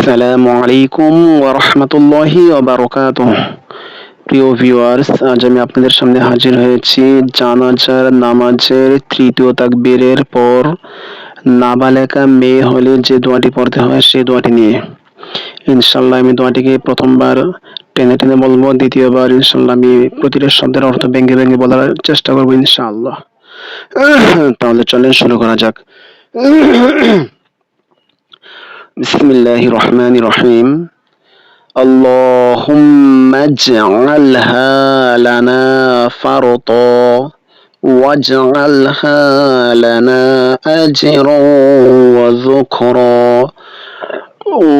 আসসালামু আলাইকুম ওয়া রাহমাতুল্লাহি ওয়া বারাকাতুহু। প্রিয় ভিউয়ার্স, আজ আমি আপনাদের সামনে হাজির হয়েছি জানাজার নামাজের তৃতীয় তাকবীরের পর নাবালেকা মেয়ে হলে যে দোয়াটি পড়তে হয় সেই দোয়াটি নিয়ে। ইনশাআল্লাহ আমি দোয়াটিকে প্রথমবার টেনে টেনে বলবো, দ্বিতীয়বার ইনশাআল্লাহ আমি প্রতিটা শব্দের অর্থ ভেঙে ভেঙে বলার চেষ্টা করবো ইনশাআল্লাহ। তাহলে চলেন শুরু করা যাক। বিসমিল্লাহির রহমানির রহিম। اللهم اجعلها لنا فرطا واجعلها لنا أجرا وذكرا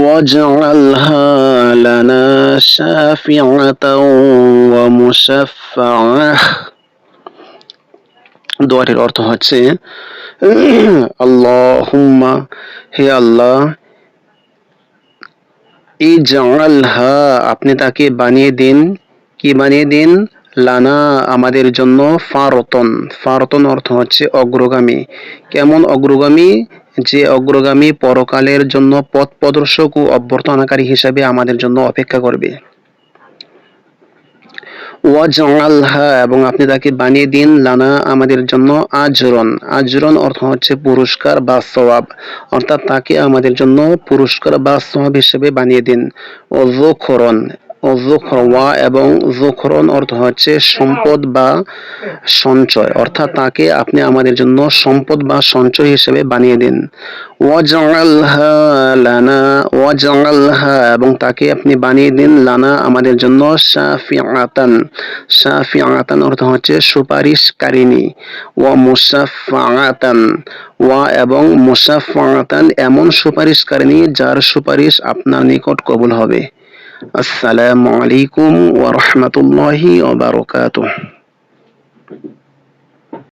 واجعلها لنا شافعة ومشفعة। দোয়াটির অর্থ হচ্ছে, আল্লাহুম্মা, হে আল্লাহ, ইজআলহা, আপনি তাকে বানিয়ে দিন। কি বানিয়ে দিন? লানা, আমাদের জন্য। ফারতন, ফারতন অর্থ হচ্ছে অগ্রগামী। কেমন অগ্রগামী? যে অগ্রগামী পরকালের জন্য পথ প্রদর্শক ও অভ্যর্থনাকারী হিসাবে আমাদের জন্য অপেক্ষা করবে। ওয়াজআলহা, এবং আপনি তাকে বানিয়ে দিন। লানা, আমাদের জন্য। আজরন, আজরন অর্থ হচ্ছে পুরস্কার বা সওয়াব, অর্থাৎ তাকে আমাদের জন্য পুরস্কার বা সওয়াব হিসেবে বানিয়ে দিন। ও যুখরন, ও যুখরওয়া এবং যুখরন অর্থ হচ্ছে সম্পদ বা সঞ্চয়, অর্থাৎ তাকে আপনি আমাদের জন্য সম্পদ বা সঞ্চয় হিসেবে বানিয়ে দিন। ওয়াজআলহা লানা, ওয়াজআলহা, এবং তাকে আপনি বানিয়ে দিন। লানা, আমাদের জন্য। শাফিআতান, শাফিআতান অর্থ হচ্ছে সুপারিশকারিণী। ওয়া মুশাফফাআতান, ওয়া এবং মুশাফফাআতান, এমন সুপারিশকারিণী যার সুপারিশ আপনার নিকট কবুল হবে। আসসালামু আলাইকুম ওয়া রাহমাতুল্লাহি ওয়া বারাকাতুহু।